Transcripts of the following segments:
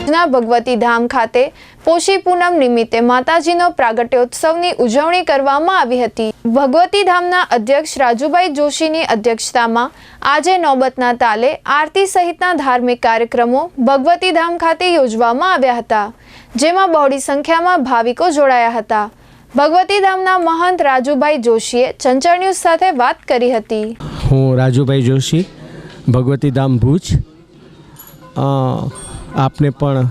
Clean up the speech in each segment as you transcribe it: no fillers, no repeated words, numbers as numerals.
ભગવતી ધામ ખાતે પોષી પૂનમ નિમિત્તે માતાજીનો પ્રાગટ્યોત્સવની ઉજવણી કરવામાં આવી હતી। ભગવતી ધામના અધ્યક્ષ રાજુભાઈ જોશીની અધ્યક્ષતામાં આજે નોબતના તાલે આરતી સહિતના ધાર્મિક કાર્યક્રમો ભગવતી ધામ ખાતે યોજવામાં આવ્યા હતા, જેમાં બહોળી સંખ્યામાં ભાવિકો જોડાયા હતા। ભગવતી ધામના મહંત રાજુભાઈ જોશીએ ચંચળ ન્યૂઝ સાથે વાત કરી હતી। હું રાજુભાઈ જોશી, ભગવતી ધામ ભુજ। આપને પણ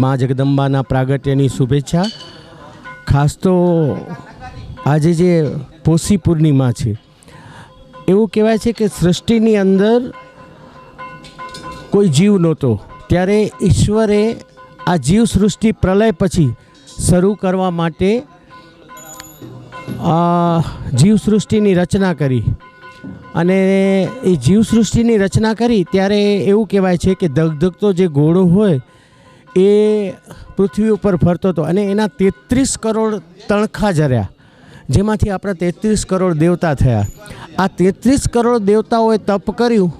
મા જગદંબાના પ્રાગટ્યની શુભેચ્છા। ખાસ તો આજે જે પોષી પૂર્ણિમા છે, એવું કહેવાય છે કે સૃષ્ટિની અંદર કોઈ જીવ નહોતો, ત્યારે ઈશ્વરે આ જીવ સૃષ્ટિ પ્રલય પછી શરૂ કરવા માટે જીવ સૃષ્ટિની રચના કરી। અને એ જીવ સૃષ્ટિની રચના કરી ત્યારે એવું કહેવાય છે કે ધગધગતો જે ઘોડો હોય એ પૃથ્વી ઉપર ફરતો હતો અને એના 33 કરોડ તણખા જર્યા, જેમાંથી આપણા 33 કરોડ દેવતા થયા। આ 33 કરોડ દેવતાઓએ તપ કર્યું,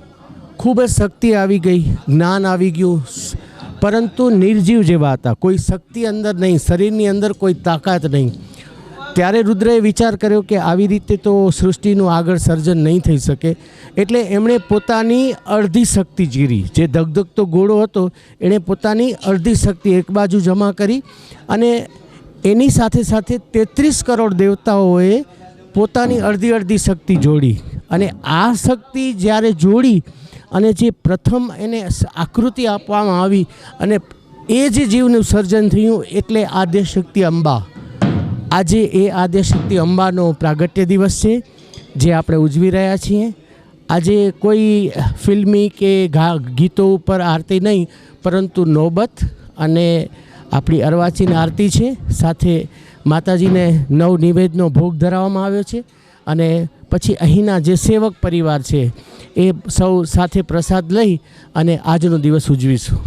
ખૂબ જ શક્તિ આવી ગઈ, જ્ઞાન આવી ગયું, પરંતુ નિર્જીવ જેવા હતા, કોઈ શક્તિ અંદર નહીં, શરીરની અંદર કોઈ તાકાત નહીં। ત્યારે રુદ્રએ વિચાર કર્યો કે આવી રીતે તો સૃષ્ટિનું આગળ સર્જન નહીં થઈ શકે, એટલે એમણે પોતાની અડધી શક્તિ જીરી, જે ધગધગતો ઘોડો હતો એણે પોતાની અડધી શક્તિ એક બાજુ જમા કરી અને એની સાથે સાથે 33 કરોડ દેવતાઓએ પોતાની અડધી શક્તિ જોડી અને આ શક્તિ જ્યારે જોડી અને જે પ્રથમ એને આકૃતિ આપવામાં આવી અને એ જે જીવનું સર્જન થયું, એટલે આદ્યશક્તિ અંબા। આજે એ આદ્યશક્તિ અંબાનો પ્રાગટ્ય દિવસ છે, જે આપણે ઉજવી રહ્યા છીએ। આજે કોઈ ફિલ્મી કે ગીતો ઉપર આરતી નહીં, પરંતુ નોબત અને આપણી અર્વાચીન આરતી છે, સાથે માતાજીને નવ નિવેદનો ભોગ ધરાવવામાં આવ્યો છે અને પછી અહીંના જે સેવક પરિવાર છે એ સૌ સાથે પ્રસાદ લઈ અને આજનો દિવસ ઉજવીશું।